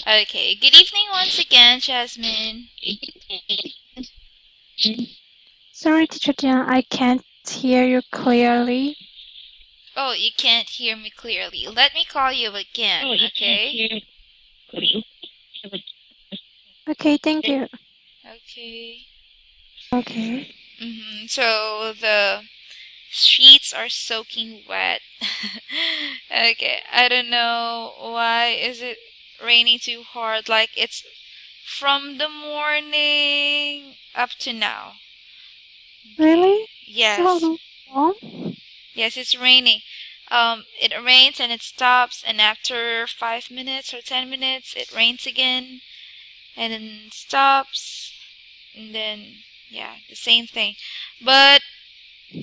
Okay, good evening once again, Jasmine. Sorry, Teacher Deann, I can't hear you clearly. Oh, you can't hear me clearly. Let me call you again, okay? Okay, thank you. Okay. Okay. So the streets are soaking wet. Okay, I don't know why is it raining too hard. Like it's from the morning up to now. Okay. Really? Yes. So long? Yes, it's raining. It rains and it stops, and after 5 minutes or 10 minutes, it rains again, and then stops, and then yeah, the same thing. But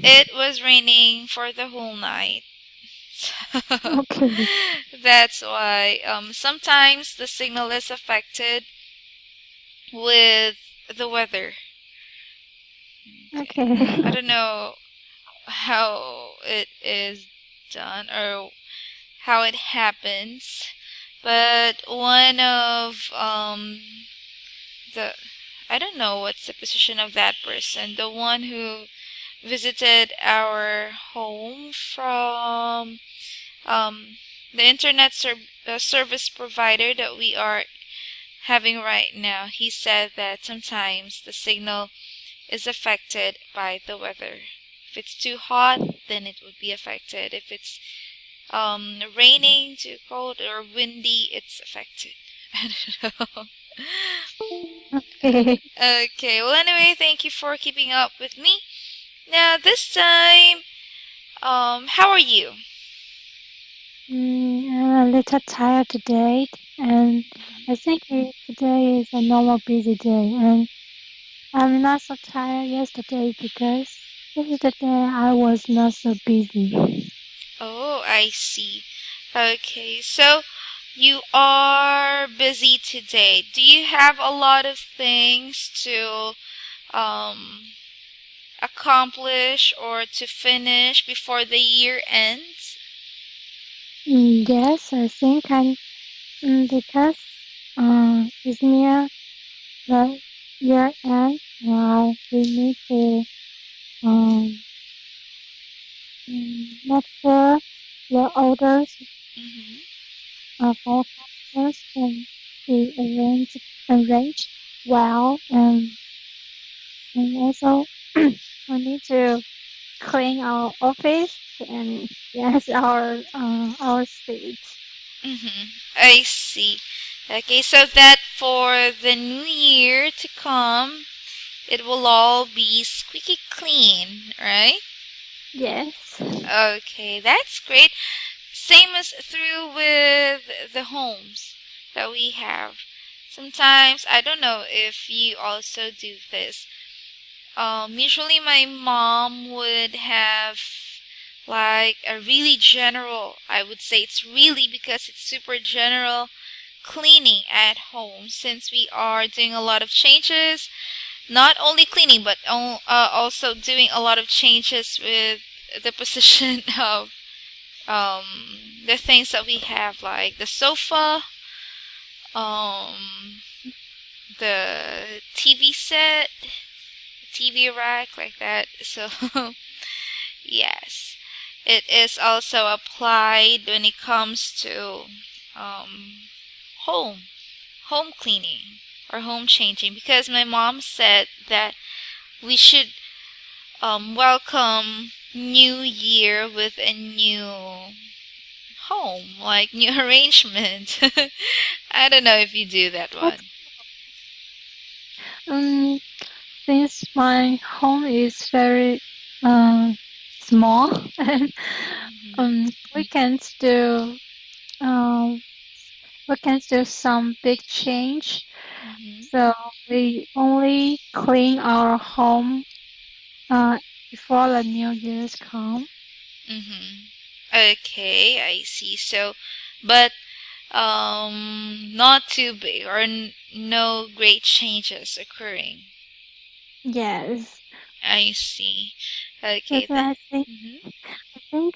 it was raining for the whole night. So Okay. that's why sometimes the signal is affected with the weather. Okay. I Okay. don't know how it is done or how it happens, but one of the I don't know what's the position of that person, the one who visited our home from um, the service provider that we are having right now. He said that sometimes the signal is affected by the weather. If it's too hot, then it would be affected. If it's raining, too cold, or windy, it's affected. I don't know. Okay. Okay, well, anyway, thank you for keeping up with me. Now, this time, how are you? I'm a little tired today, and I think today is a normal busy day, and I'm not so tired yesterday because yesterday I was not so busy. Oh, I see. Okay, so you are busy today. Do you have a lot of things to um, accomplish or to finish before the year ends? Yes, I think because it's near the year end, we need to um make sure the orders Mm-hmm. of all customers can be arranged well, and also we need to clean our office and yes our seats. Mm-hmm. I see. Okay, so that for the new year to come, it will all be squeaky clean, right? Yes. Okay, that's great. Same as through with the homes that we have. Sometimes, I don't know if you also do this. Usually my mom would have like a really general, I would say it's really because it's super general cleaning at home since we are doing a lot of changes. Not only cleaning, but also doing a lot of changes with the position of the things that we have, like the sofa, um, the TV set, TV rack, like that. So, yes, it is also applied when it comes to um, home, home cleaning or home changing, because my mom said that we should welcome New Year with a new home, like new arrangement. I don't know if you do that one. That's um since my home is very um small and Mhm. we can still um we can do some big change. Mhm. So we only clean our home uh before the New Year's come. Mhm. Okay, I see. So, but not too big or no great changes occurring. Yes. I see. Okay That's then. why Mhm. I think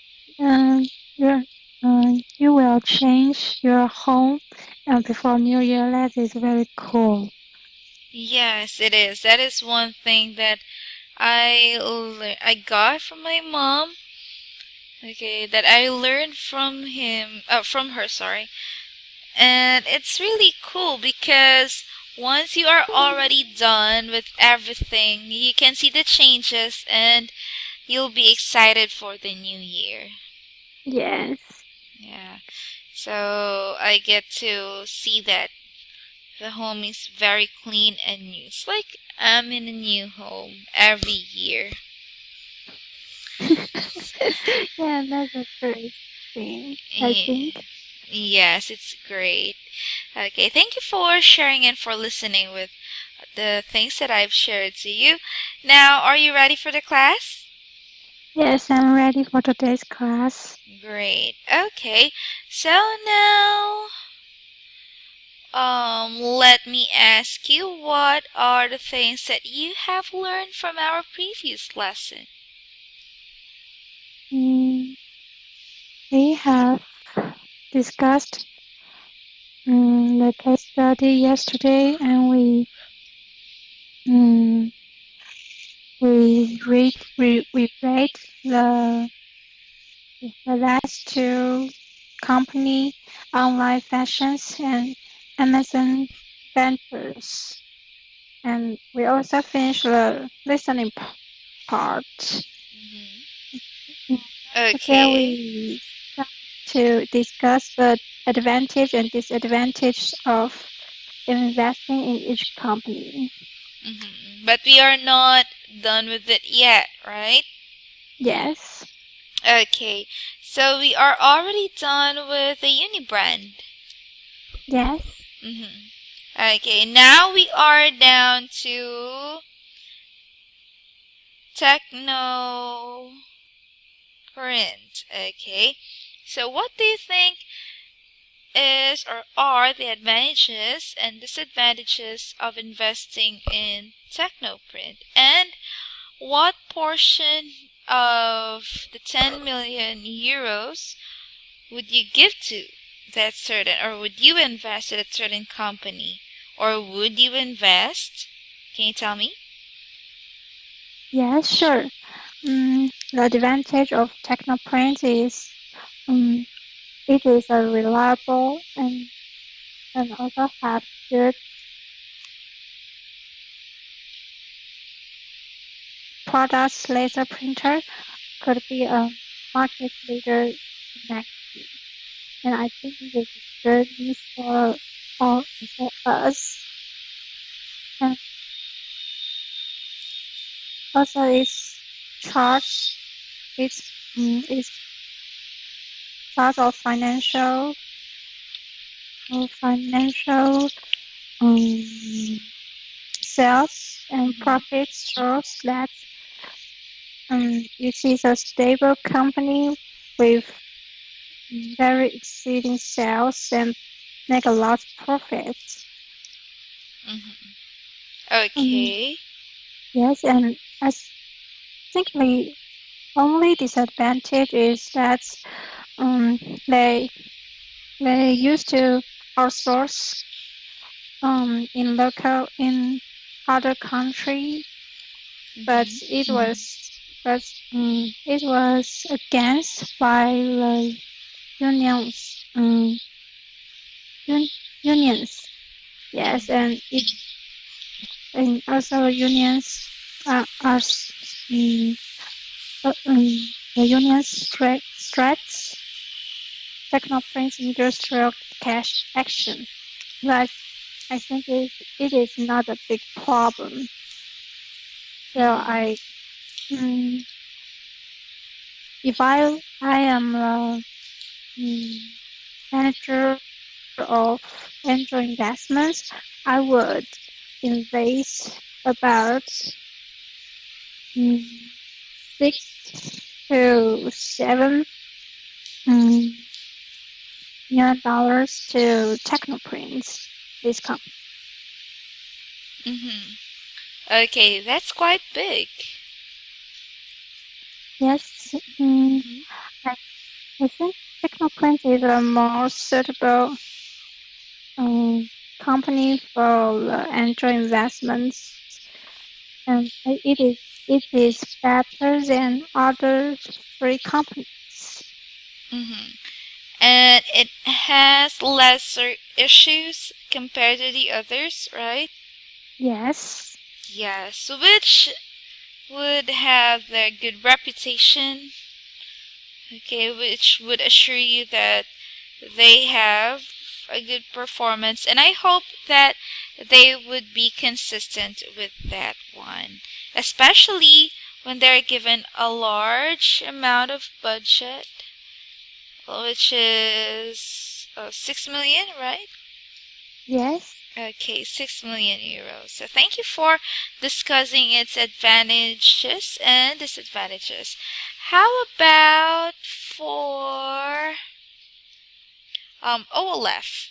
your you will change your home before New Year. That is very cool. Yes, it is. That is one thing that I got from my mom. Okay, that I learned from her, sorry. And it's really cool because once you are already done with everything, you can see the changes and you'll be excited for the new year. Yes. Yeah. So I get to see that the home is very clean and new. It's like I'm in a new home every year. Yeah, that's a great thing, I Eh, think. Yes, it's great. Okay, thank you for sharing and for listening with the things that I've shared to you. Now, are you ready for the class? Yes, I'm ready for today's class. Great. Okay. So now, let me ask you, what are the things that you have learned from our previous lesson? Mm, we have discussed the case study yesterday, and mm, we read the last two company online fashions and Amazon ventures, and we also finished the listening part. Hmm. Today Okay. we start to discuss the advantage and disadvantage of investing in each company. But we are not done with it yet, right? Yes, Okay. So we are already done with the Unibrand. yes, hmm Okay. Now we are down to Techno Print. Okay. So what do you think is or are the advantages and disadvantages of investing in Technoprint? And what portion of the 10 million euros would you give to that certain, or would you invest in a certain company? Or would you invest? Can you tell me? yes, sure. The advantage of Technoprint is um, it is a reliable and also have good products. Laser printer could be a market leader next year, and I think it is good news for us. And also, its charge its charge of financial um, sales and Mm-hmm. profits shows that it is a stable company with very exceeding sales and make a lot of profits. Mm-hmm. Um, Okay. yes, and I think the only disadvantage is that um, they they used to outsource in other country, but Mm-hmm. it was against by the unions un, unions. Yes, and also unions are the unions threats Technoprint's industrial cash action. But I think it is not a big problem. So Mm-hmm. mm, if I am a manager of angel investments, I would invest about mm, 6 to 7 mm, million dollars to Technoprints. This company. Mm-hmm. Okay, that's quite big. Yes, Mm-hmm. I, I think Technoprint is a more suitable um, company for angel investments, and it is better than other free companies. Mm-hmm. And it has lesser issues compared to the others, right? Yes, Yes, which would have their good reputation, okay, which would assure you that they have a good performance, and I hope that they would be consistent with that one, especially when they're given a large amount of budget, which is 6 million, right? yes. Okay, 6 million euros. So thank you for discussing its advantages and disadvantages. How about for OLF?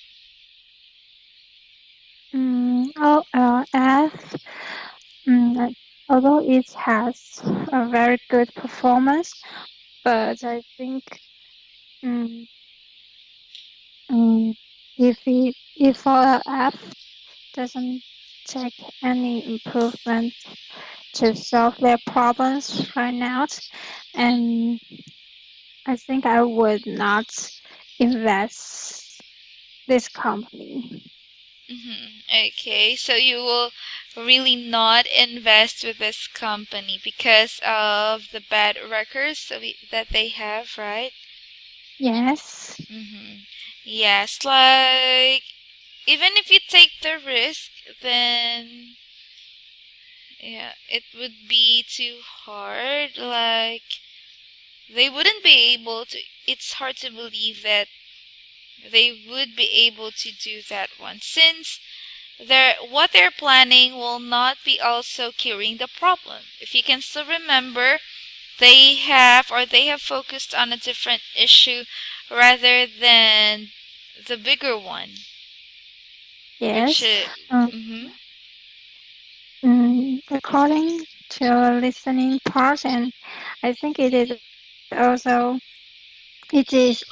OLF, although it has a very good performance, but I think mm, mm, if OLF doesn't take any improvement to solve their problems right now, and I think I would not invest this company. Okay, so you will really not invest with this company because of the bad records that they have, right? Yes, Yes, like even if you take the risk, then yeah, it would be too hard. Like they wouldn't be able to. It's hard to believe that they would be able to do that one since what they're planning will not be also curing the problem. If you can still remember, they have focused on a different issue rather than the bigger one, which yes. is, Um, mm-hmm, according to listening part, and I think it is also it's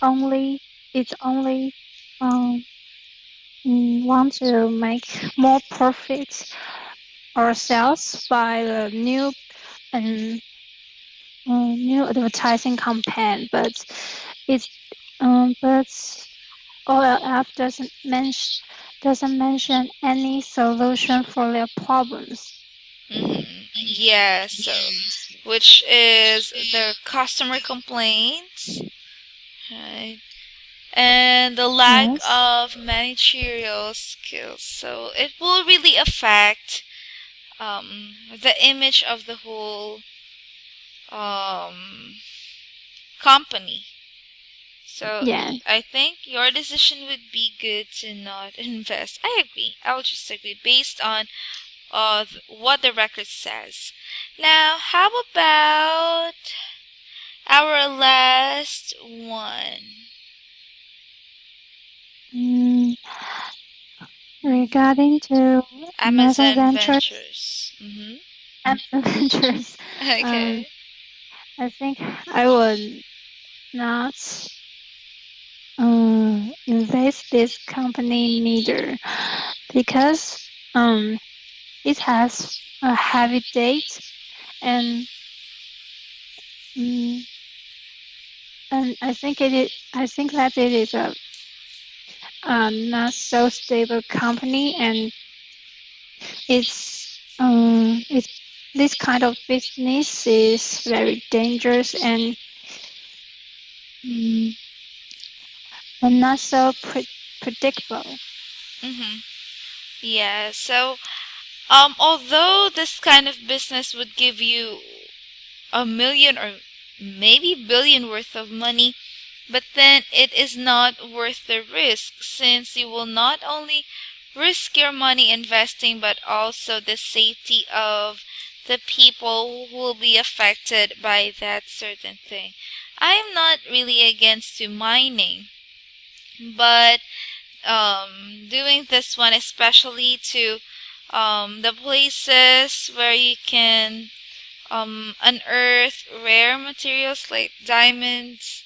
only um want to make more profits ourselves by the um, new advertising campaign, it's but OLF doesn't mention any solution for their problems. yeah, so which is the customer complaints, right? And the lack Yes, of managerial skills. So it will really affect the image of the whole um, company. So yeah. I think your decision would be good to not invest. I agree. I would just agree based on what the record says. Now, how about our last one? Mm, regarding to Amazon Amazon Ventures, Ventures. Amazon Ventures, um, Okay. I think I would not invest this company neither because um it has a heavy date and mm, and I think that it is a not so stable company, and it's this kind of business is very dangerous mm, and not so predictable. Mm-hmm. Yeah. So, although this kind of business would give you a million or maybe billion worth of money, but then it is not worth the risk since you will not only risk your money investing but also the safety of the people who will be affected by that certain thing. I am not really against to mining, but doing this one especially to the places where you can unearth rare materials like diamonds,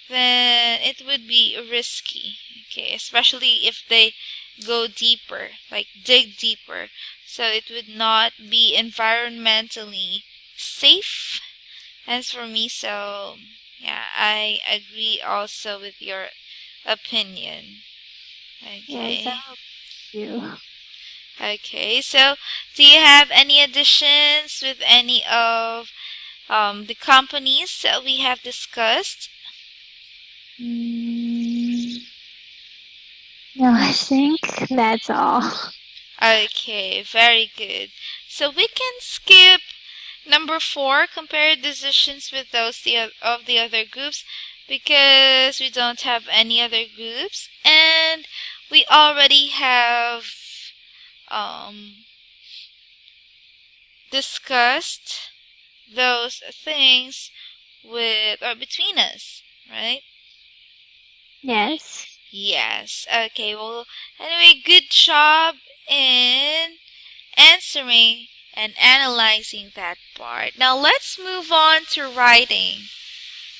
then it would be risky. Okay, especially if they go deeper, like dig deeper. So it would not be environmentally safe as for me. So yeah, I agree also with your opinion. Yes, I Okay. hope you. Okay. So do you have any additions with any of the companies that we have discussed? Mm, no, I think that's all. Okay, very good. So we can skip number 4, compare decisions with those of the other groups, because we don't have any other groups, and we already have um, discussed those things with or between us, right? Yes. Yes. Okay. Well, anyway, good job in answering and analyzing that part. Now let's move on to writing.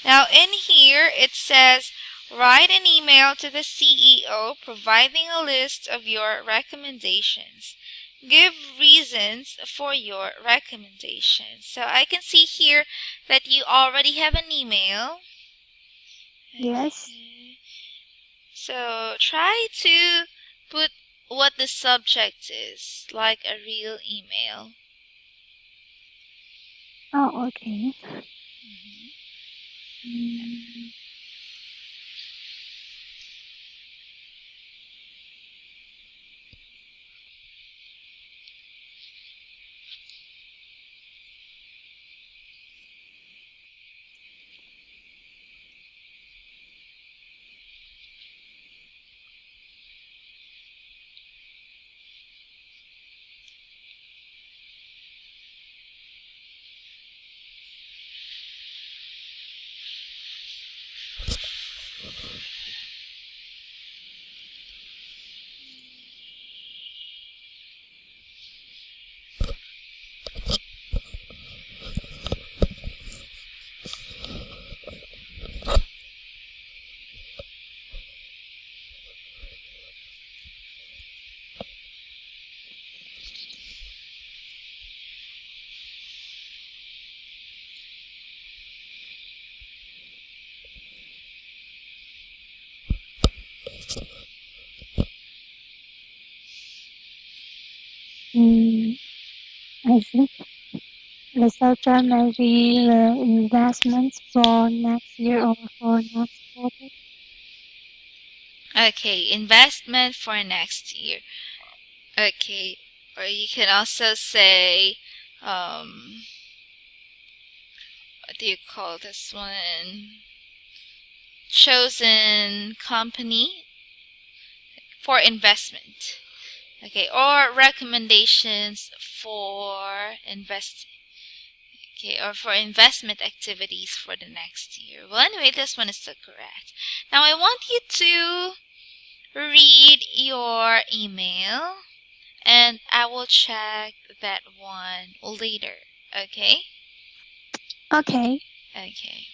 Now in here it says write an email to the CEO providing a list of your recommendations. Give reasons for your recommendations. So I can see here that you already have an email. Yes. Okay. So try to put what the subject is, like a real email. Oh, okay. Mm, mm, I think the subject may be the investments for next year or for next quarter. Okay, investment for next year. Okay, or you can also say, what do you call this one? Chosen company for investment. Okay, or recommendations for invest. Okay, or for investment activities for the next year. Well, anyway, this one is still correct. Now I want you to read your email, and I will check that one later. Okay? Okay. Okay.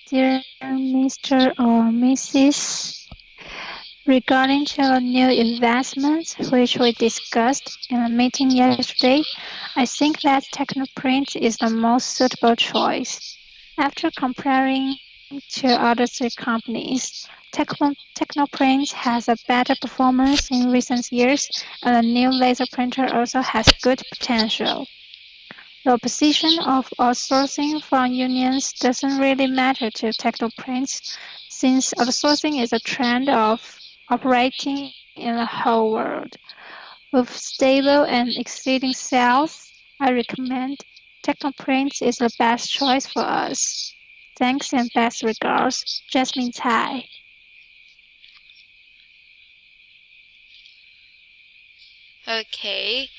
Dear Mr. or Mrs. Regarding to the new investments which we discussed in a meeting yesterday, I think that Technoprint is the most suitable choice. After comparing to other three companies, Technoprint has a better performance in recent years, and the new laser printer also has good potential. The opposition of outsourcing from unions doesn't really matter to Technoprints, since outsourcing is a trend of operating in the whole world. With stable and exceeding sales, I recommend Technoprints is the best choice for us. Thanks and best regards, Jasmin Tsai. Okay.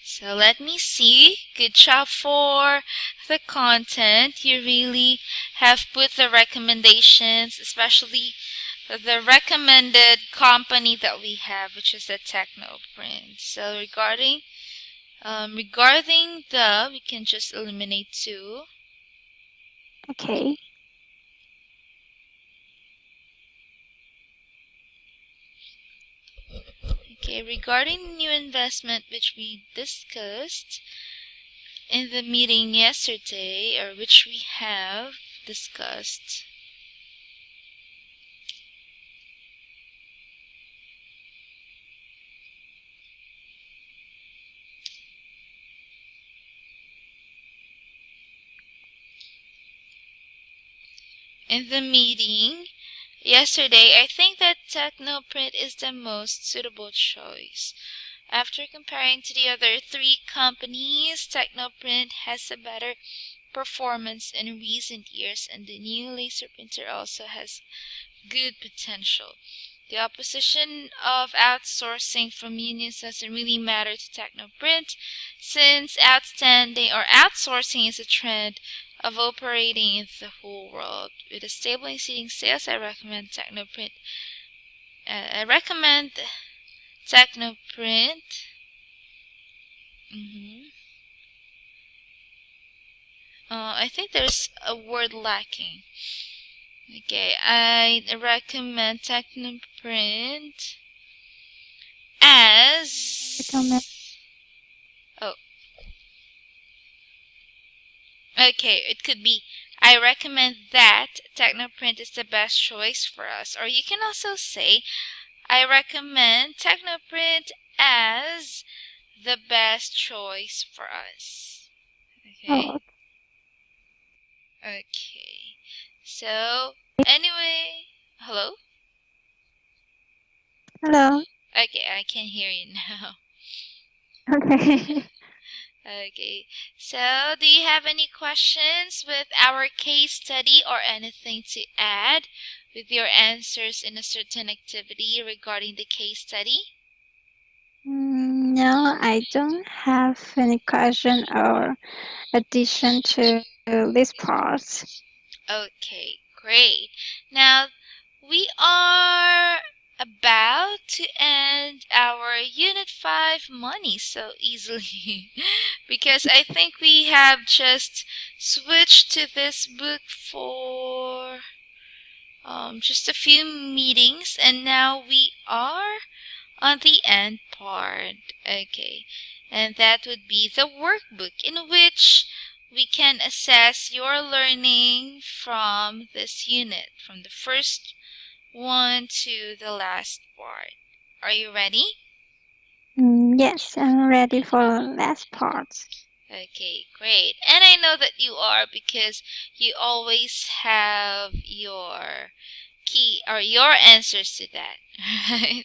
So let me see. Good job for the content. You really have put the recommendations, especially the recommended company that we have, which is the Technoprint. So regarding the, we can just eliminate 2. Okay. Okay, regarding new investment, which we discussed in the meeting yesterday, or which we have discussed. In the meeting yesterday, I think that Technoprint is the most suitable choice. After comparing to the other three companies, Technoprint has a better performance in recent years, and the new laser printer also has good potential. The opposition of outsourcing from unions doesn't really matter to Technoprint, since outsourcing is a trend of operating in the whole world. With a stable and exceeding sales, I recommend Technoprint. I think there's a word lacking. Okay, I recommend Technoprint Recommend. as... Oh, okay, it could be, I recommend that Technoprint is the best choice for us. Or you can also say, I recommend Technoprint as the best choice for us. Okay? Oh, Okay. So, anyway, hello? hello. Okay, I can hear you now. Okay. Okay, so do you have any questions with our case study or anything to add with your answers in a certain activity regarding the case study? No, I don't have any question or addition to this part. Okay, great. Now, we are about to end our Unit 5 money so easily because I think we have just switched to this book for just a few meetings, and now we are on the end part. Okay, and that would be the workbook in which we can assess your learning from this unit, from the first one to the last part. Are you ready? Yes, I'm ready for the last part. Okay, great. And I know that you are because you always have your key or your answers to that, right?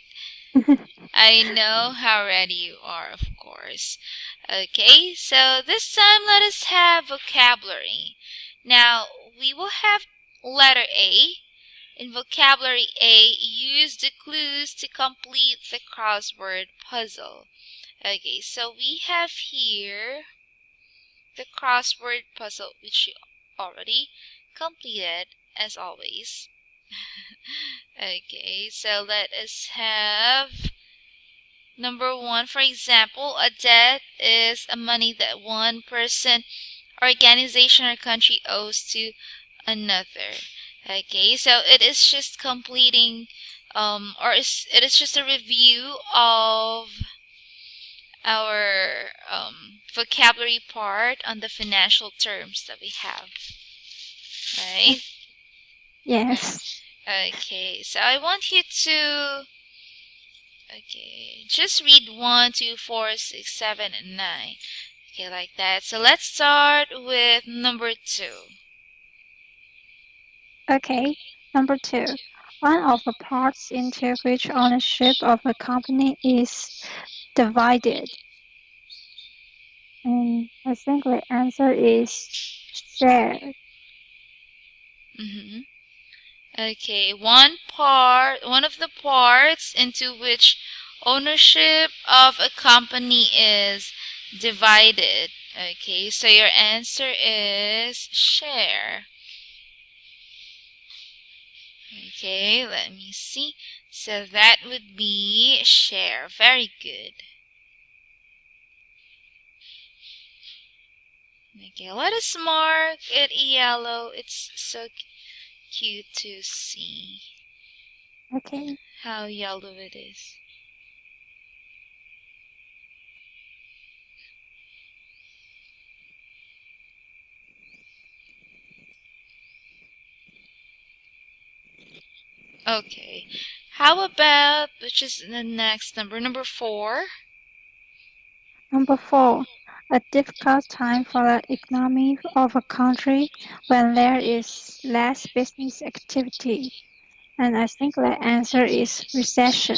I know how ready you are, of course. Okay, so this time let us have vocabulary. Now, we will have letter A. In vocabulary A, use the clues to complete the crossword puzzle. Okay, so we have here the crossword puzzle, which you already completed, as always. Okay, so let us have number 1. For example, a debt is a money that one person, organization, or country owes to another. Okay, so it is just completing, it is just a review of our vocabulary part on the financial terms that we have. Right? Yes. Okay, so I want you to just read 1, 2, 4, 6, 7, and 9. Okay, like that. So let's start with number 2. Okay. Number 2. One of the parts into which ownership of a company is divided. And I think the answer is share. Mm-hmm. Okay, one of the parts into which ownership of a company is divided. Okay, so your answer is share. Okay, let me see. So that would be share. Very good. Okay, let us mark it yellow. It's so cute to see Okay. how yellow it is. Okay. How about, which is the next number? Number 4. Number 4, a difficult time for the economy of a country when there is less business activity. And I think the answer is recession.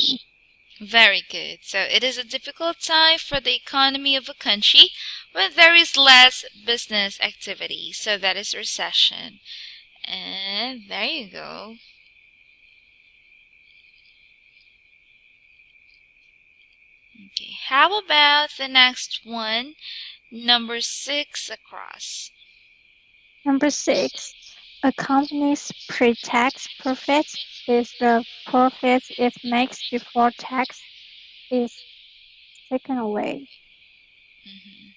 Very good. So it is a difficult time for the economy of a country when there is less business activity. So that is recession. And there you go. Okay. How about the next one? Number 6 across. Number 6, a company's pre-tax profit is the profit it makes before tax is taken away. Mhm.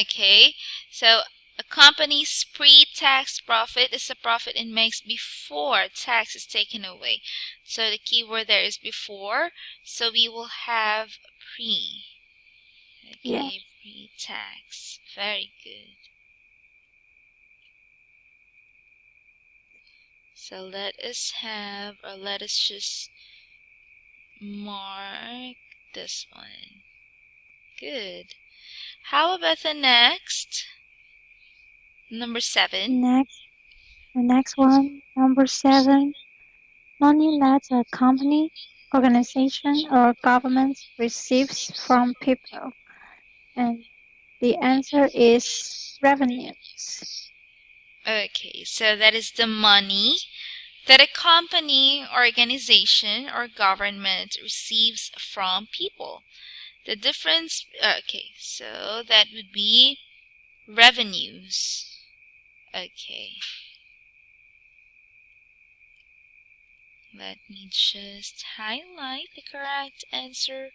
Okay. So a company's pre-tax profit is the profit it makes before tax is taken away. So the key word there is before. So we will have pre. Yeah. Okay, pre-tax. Very good. So let us have, or let us just mark this one. Good. How about the next? Number 7. The next one, number 7, money that a company, organization, or government receives from people. And the answer is revenues. Okay, so that is the money that a company, organization, or government receives from people. The difference, okay, so that would be revenues. Okay, let me just highlight the correct answer.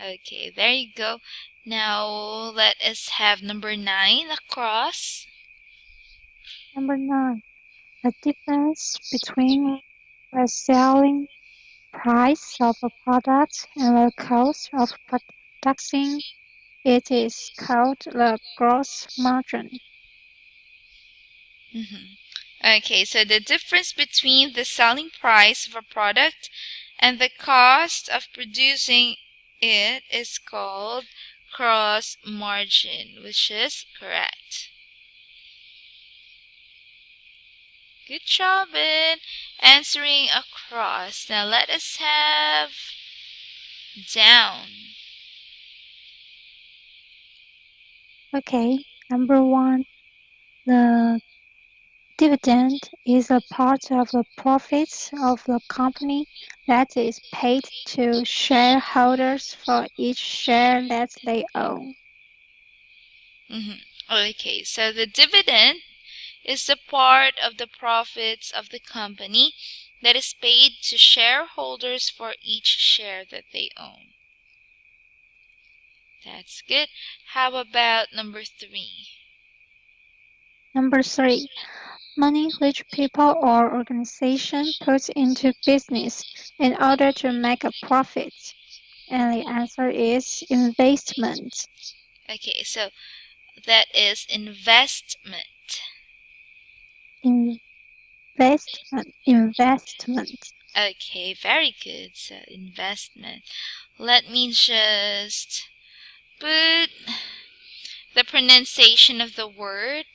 Okay, there you go. Now let us have number 9 across. Number 9, the difference between the selling price of a product and the cost of producing it is called the gross margin. Okay, so the difference between the selling price of a product and the cost of producing it is called gross margin, which is correct. Good job in answering across. Now let us have down. Okay, number 1, the dividend is a part of the profits of the company that is paid to shareholders for each share that they own. Okay, so the dividend is the part of the profits of the company that is paid to shareholders for each share that they own. That's good. How about number 3? Number 3, money which people or organization puts into business in order to make a profit. And the answer is investment. Okay, so that is investment. Investment. Okay, very good. So investment. Let me just put the pronunciation of the word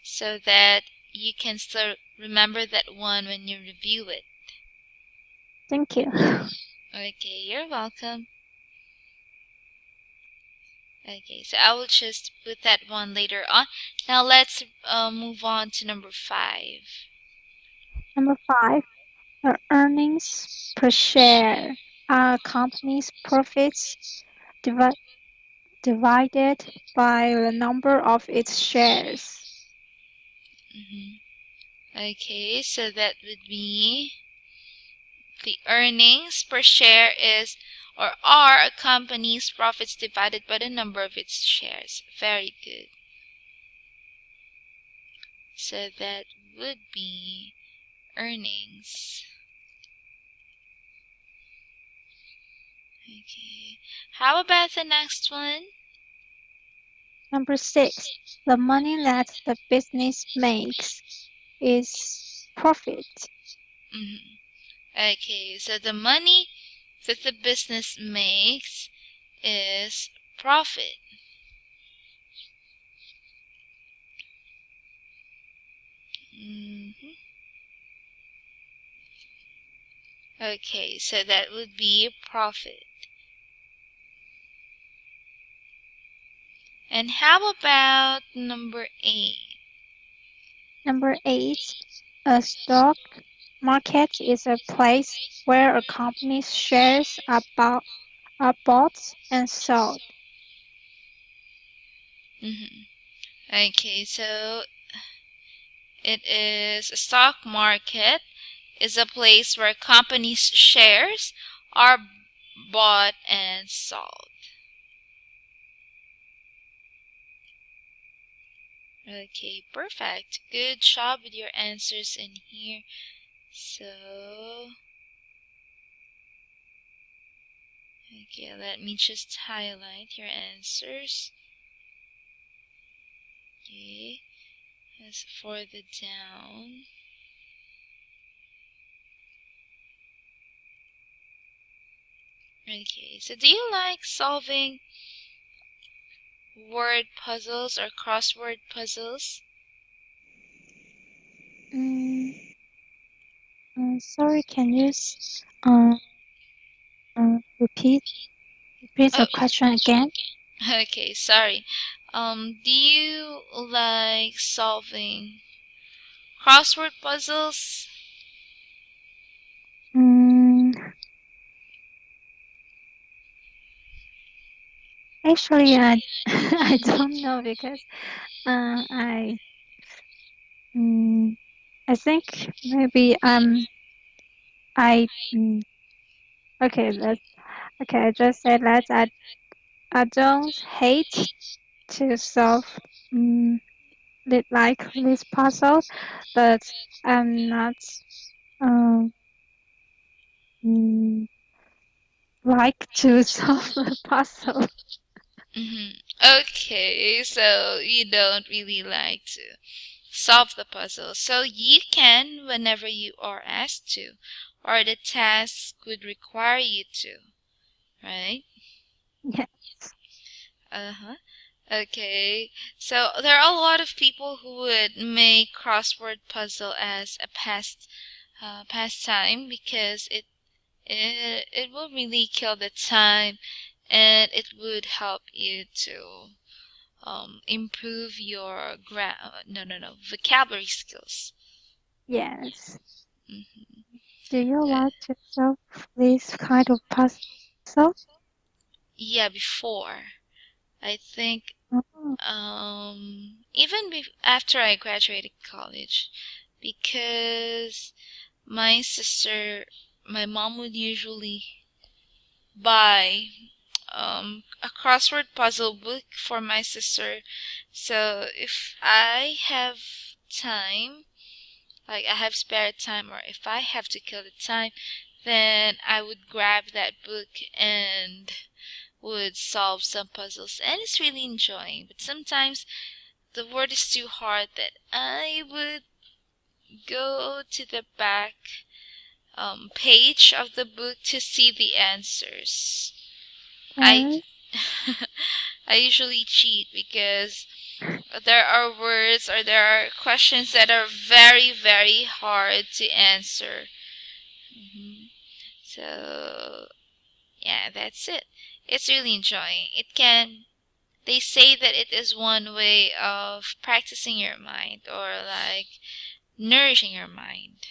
so that you can still remember that one when you review it. Thank you. Okay, you're welcome. Okay, so I will just put that one later on. Now let's move on to number 5. Number 5, the earnings per share are a company's profits divided by the number of its shares. Okay, so that would be the earnings per share is or are a company's profits divided by the number of its shares. Very good. So that would be earnings. Okay. How about the next one? Number six, the money that the business makes is profit. Mm-hmm. Okay, so the money that the business makes is profit. Hmm. Okay, so that would be profit. And how about number 8? Number eight, a stock market is a place where a company's shares are bought and sold. Hmm. Okay, so it is a stock market is a place where companies' shares are bought and sold. Okay, perfect. Good job with your answers in here. So, okay, let me just highlight your answers. Okay, as for the down. Okay, so do you like solving word puzzles or crossword puzzles? Mm, sorry, can you uh, repeat Oh, the question again? okay, sorry. Do you like solving crossword puzzles? Mm, actually, I I don't know because I mm, I think maybe I okay that's okay. I just said that I don't hate to solve um, like this puzzle, but I'm not um mm, like to solve the puzzle. Hmm. Okay, so you don't really like to solve the puzzle. So you can whenever you are asked to, or the task would require you to, right? Yeah. Uh-huh. Okay. So there are a lot of people who would make crossword puzzle as a pastime because it will really kill the time and it would help you to improve your vocabulary skills. Yes. Hmm. Do you Uh, like to solve this kind of puzzle? yeah, before I think Oh, even after I graduated college, because my sister, my mom would usually buy a crossword puzzle book for my sister. So if I have time, like I have spare time, or if I have to kill the time, then I would grab that book and would solve some puzzles. And it's really enjoying. But sometimes the word is too hard that I would go to the back page of the book to see the answers. I yes. I usually cheat because there are words or there are questions that are very, very hard to answer. Mhm. So, yeah, that's it. It's really enjoying. It can, they say that it is one way of practicing your mind or like nourishing your mind.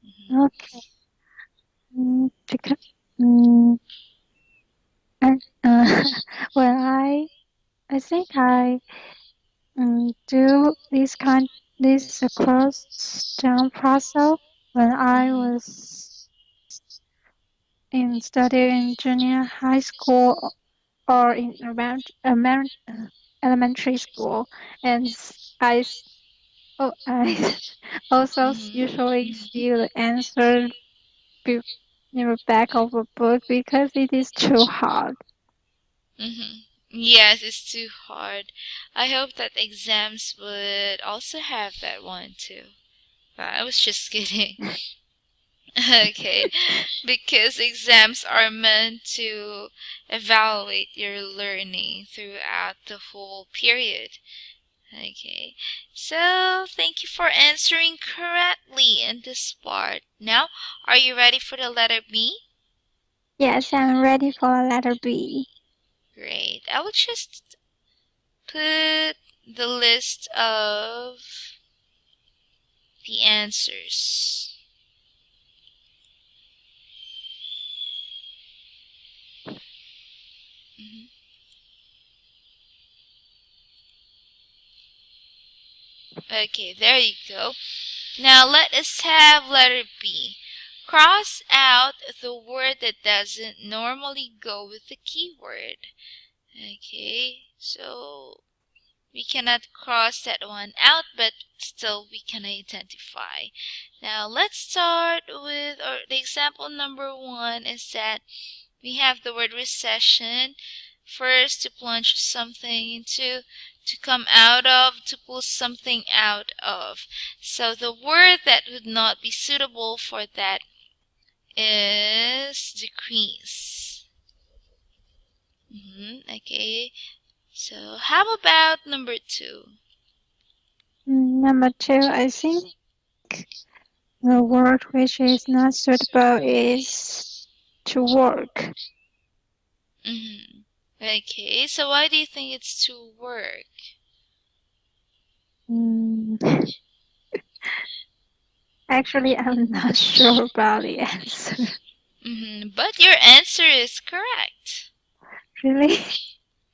Mhm. Okay. Because mm, and well, I think I do this cross down process when I Mhm. was in studying junior high school or in elementary school, and I also Mhm. usually see the answer be- in the back of a book because it is too hard. Mhm. Yes, it's too hard. I hope that exams would also have that one too. I was just kidding. Okay, because exams are meant to evaluate your learning throughout the whole period. Okay, so thank you for answering correctly in this part. Now, are you ready for the letter B? Yes, I'm ready for letter B. Great. I will just put the list of the answers. Mhm. Okay, there you go. Now let us have letter B. Cross out the word that doesn't normally go with the keyword. Okay, so we cannot cross that one out, but still we can identify. Now let's start with the example number 1 is that we have the word recession. First, to plunge something into, to come out of, to pull something out of. So the word that would not be suitable for that is decrease. Okay, so how about number 2? Number 2, I think the word which is not suitable is to work. Okay, so why do you think it's to work? Mm, Actually, I'm not sure about the answer. But your answer is correct. Really?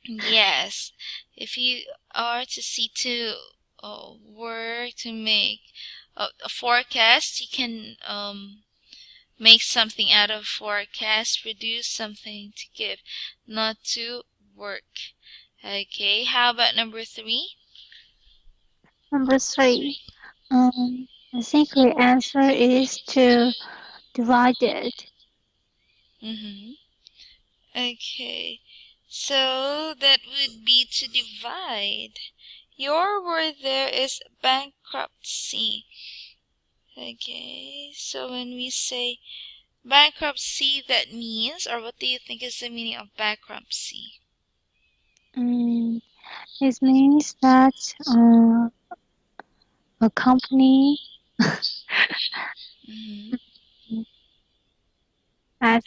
Yes, if you are to see to work to make a forecast, you can make something out of forecast, reduce something to give, not to work. Okay, how about number 3? Number 3, I think the answer is to divide it. Mm-hmm. Okay, so that would be to divide. Your word there is bankruptcy. Okay, so when we say bankruptcy, that means, or what do you think is the meaning of bankruptcy? It means that a company Mm-hmm. has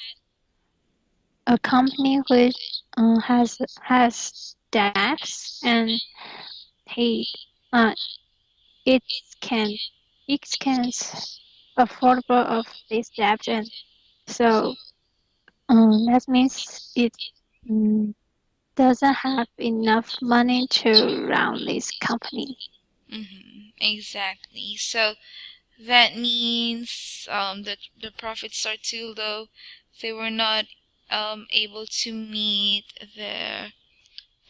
a company which has debts and paid uh, it can it can affordable of these debts, and so that means it um, doesn't have enough money to run this company. Exactly. So that means that the profits are too low. They were not able to meet the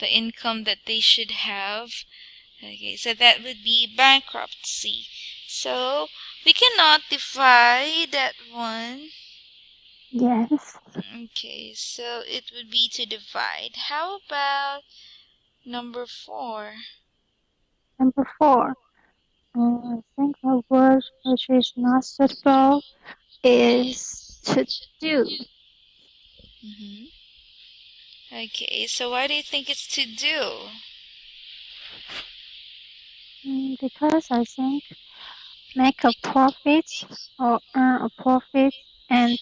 income that they should have. Okay, so that would be bankruptcy. So we cannot divide that one. Yes. Okay, so it would be to divide. How about number 4? Number 4, I think a word which is not suitable is to do. Mm-hmm. Okay, so why do you think it's to do? Because I think make a profit or earn a profit and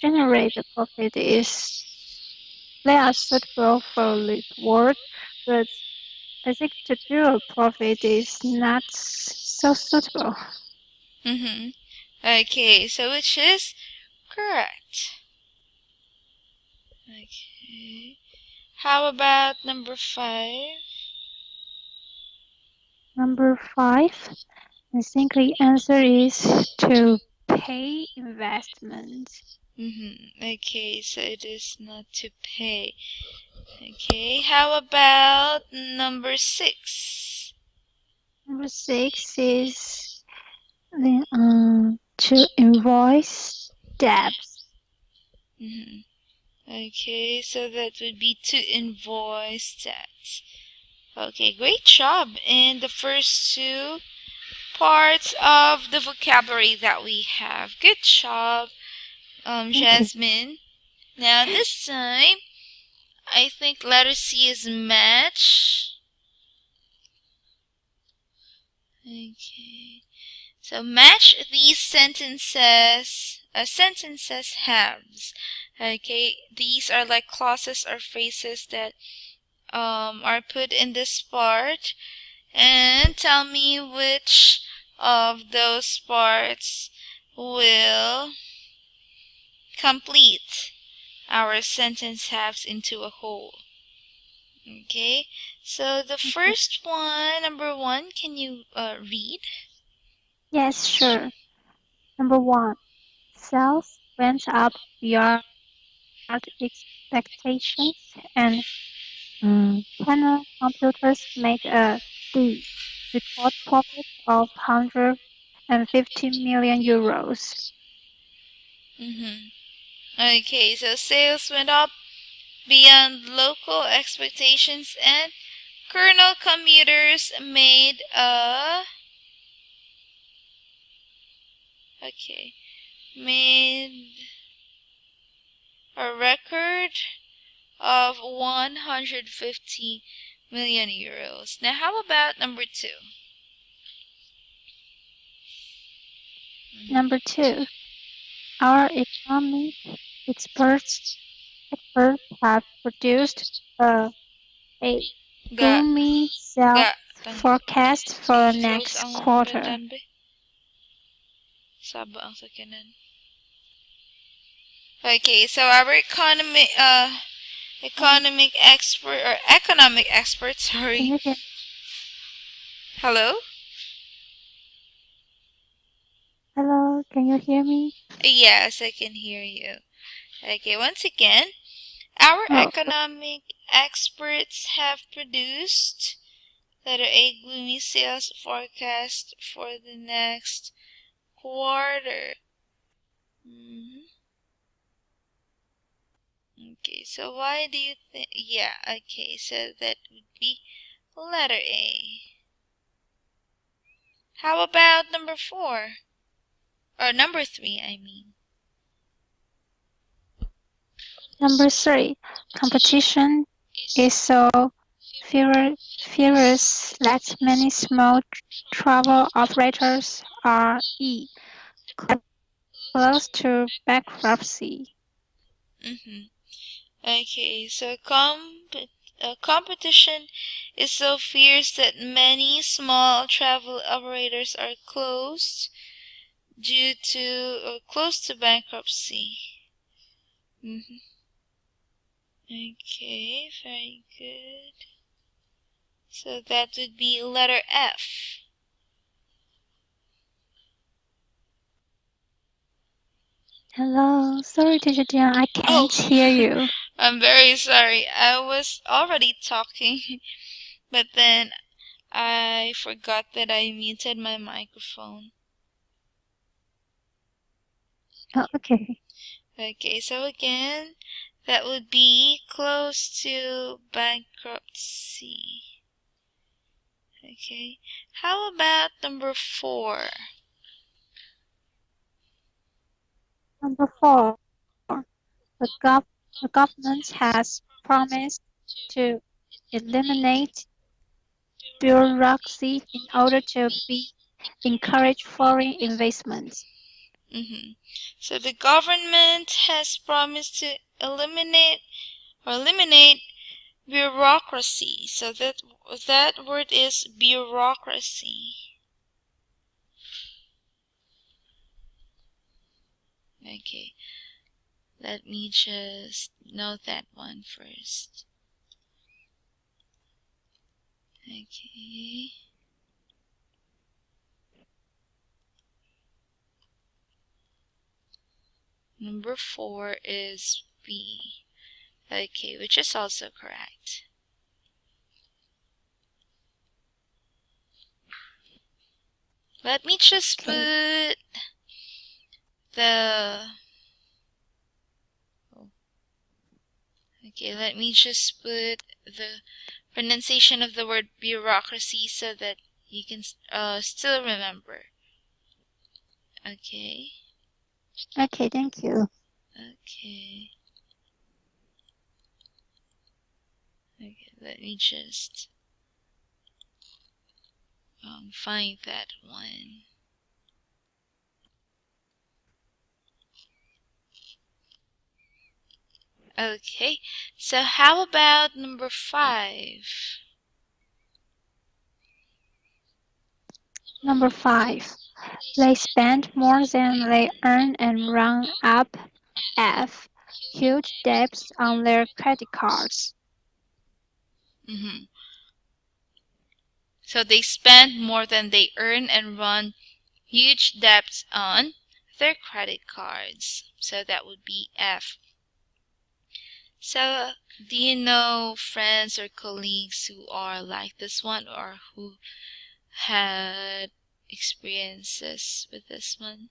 generate a profit is they are suitable for this word, but I think to do a profit is not so suitable. Mm-hmm. Okay, so which is correct. Okay. How about number 5? Number 5, I think the answer is to pay investment. Okay, so it is not to pay. Okay, how about number 6? Number 6 is to invoice debts. Okay, so that would be to invoice that. Okay, great job in the first two parts of the vocabulary that we have. Good job, Thank you. Jasmine. Now this time, I think letter C is match. Okay, so match these sentences. Sentences halves. Okay, these are like clauses or phrases that are put in this part, and tell me which of those parts will complete our sentence halves into a whole. Okay, so the first one, number one, can you read? Yes, sure. Number one, sales went up beyond expectations, and panel computers made the record profit of 150 million euros. Okay, so sales went up beyond local expectations, and kernel computers made made a record of 150 million euros. Now, how about number two? Number two, our economic experts have produced a Ga, gloomy sales ga, forecast for close next ang quarter. bentahan be. Saba ang sakyanan. Okay, so our economic expert, Can sorry. you hear? Hello? Hello, can you hear me? Yes, I can hear you. Okay, once again, our Oh, economic experts have produced letter A gloomy sales forecast for the next quarter. Okay, so why do you think? Yeah, okay, so that would be letter A. How about number four? Or number three, I mean. number three, competition is so furious that many small travel operators are close to bankruptcy. Okay, so competition is so fierce that many small travel operators are closed due to or close to bankruptcy. Okay, very good. So that would be letter F. Hello, sorry, Teacher Deann, I Oh, can't hear you. I'm very sorry. I was already talking, but then I forgot that I muted my microphone. Oh, okay. Okay, so again, that would be close to bankruptcy. Okay, how about number four? Number four, the, the government has promised to eliminate bureaucracy in order to encourage foreign investments. So the government has promised to eliminate bureaucracy. So that word is bureaucracy. Okay, let me just note that one first. Okay. Number four is B. Okay, which is also correct. Let me just put the Okay, let me just put the pronunciation of the word bureaucracy so that you can still remember. Okay. Okay, thank you. Okay. Okay, let me just find that one. Okay, so how about number 5? Number 5. They spend more than they earn and run up F. Huge debts on their credit cards. Mm-hmm. So they spend more than they earn and run huge debts on their credit cards. So that would be F. So do you know friends or colleagues who are like this one or who had experiences with this one?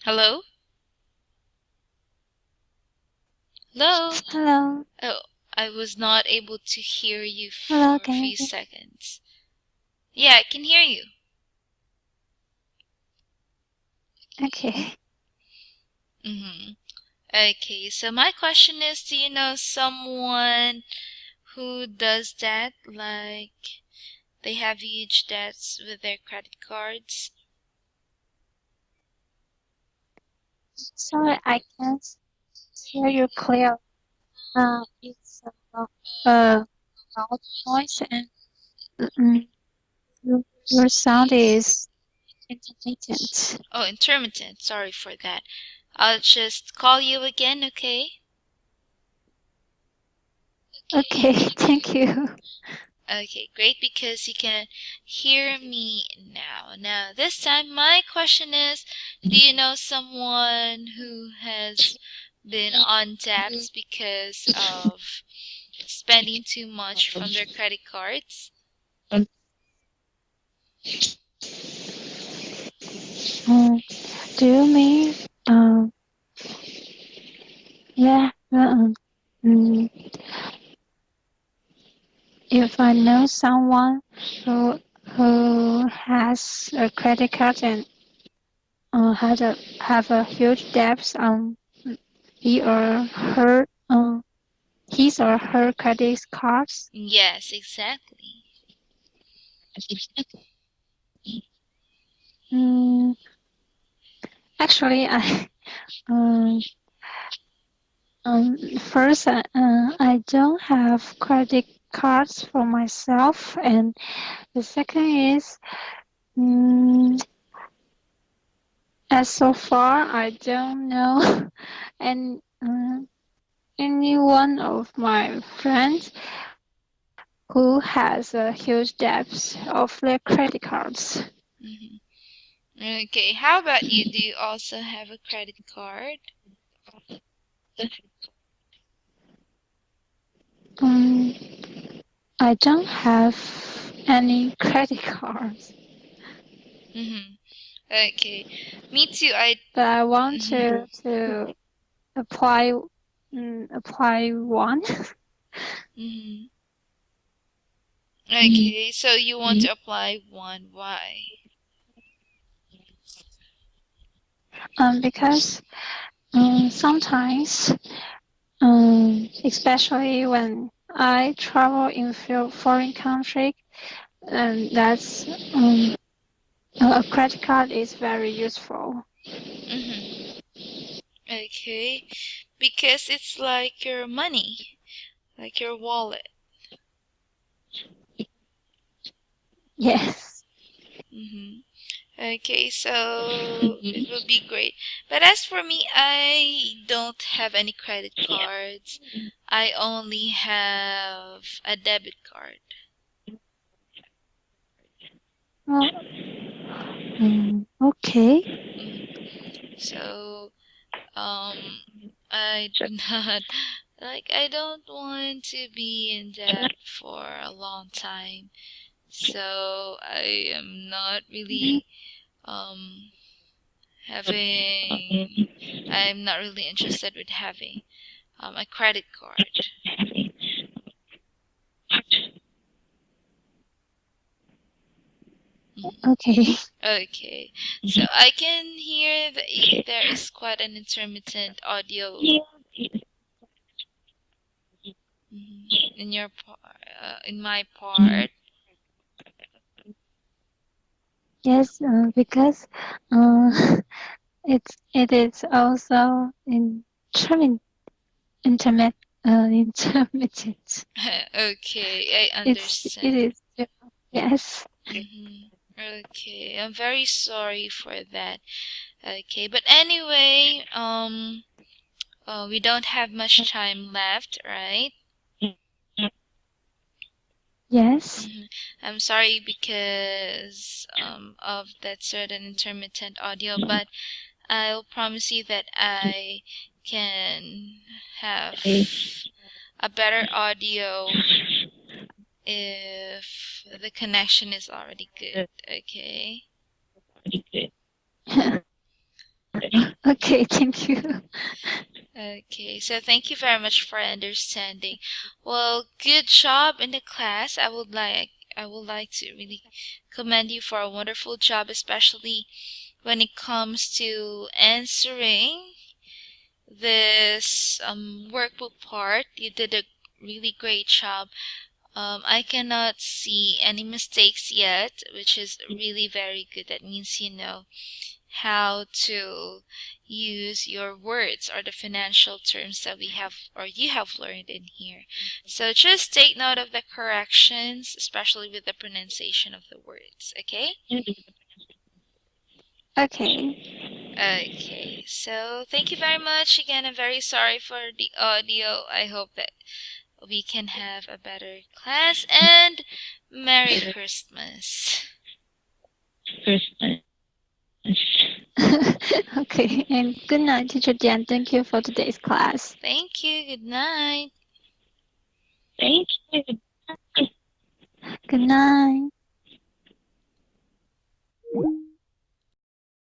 Hello? Hello? Hello. Oh, I was not able to hear you Hello, for a can you few hear? seconds. Yeah, I can hear you. Okay. Mm-hmm. Okay, so my question is, do you know someone who does that? Like, they have huge debts with their credit cards? Sorry, I can't hear you clearly. It's a loud noise and mm, your sound is intermittent. Oh, intermittent. Sorry for that. I'll just call you again, okay? Okay, thank you. Okay, great, because you can hear me now. Now, this time, my question is, do you know someone who has been on debts because of spending too much from their credit cards? Do you mean yeah? Mm, if I know someone who has a credit card and have a huge debts on he or her his or her credit cards. Yes, exactly. Mm, actually, I um, first I don't have credit cards for myself, and the second is as so far I don't know and any one of my friends who has a huge debts of their credit cards. Hmm. Okay, how about you? Do you also have a credit card? Um, I don't have any credit cards, Mm-hmm. Okay, me too. I. but I want Mhm. to apply apply one. Mhm. Okay, so you want to apply one. Why? Because sometimes, especially when I travel in foreign country, that's a credit card is very useful. Mm-hmm. Okay, because it's like your money, like your wallet. Yes. Mm-hmm. Okay, so it would be great. But as for me, I don't have any credit cards. I only have a debit card. Well, okay. Mm. So, I do not like. I don't want to be in debt for a long time So I am not really having. I'm not really interested with having a credit card. Okay. Okay, so I can hear that there is quite an intermittent audio in your in my part. Yes, because it is also intermittent. Intermittent. Okay, I It understand. is. Yes. Okay, I'm very sorry for that. Okay, but anyway, we don't have much time left, right? Yes. I'm sorry because of that certain intermittent audio, but I'll promise you that I can have a better audio if the connection is already good. Okay. Okay. Thank you. Okay, so thank you very much for understanding. Well, good job in the class. I would like to really commend you for a wonderful job, especially when it comes to answering this workbook part. You did a really great job. I cannot see any mistakes yet, which is really very good. That means you know how to use your words or the financial terms that we have or you have learned in here. So just take note of the corrections, especially with the pronunciation of the words, okay? Okay. Okay, so thank you very much again. I'm very sorry for the audio. I hope that we can have a better class and Merry Christmas. Okay. And good night, Teacher Deann. Thank you for today's class. Thank you. Good night. Good night.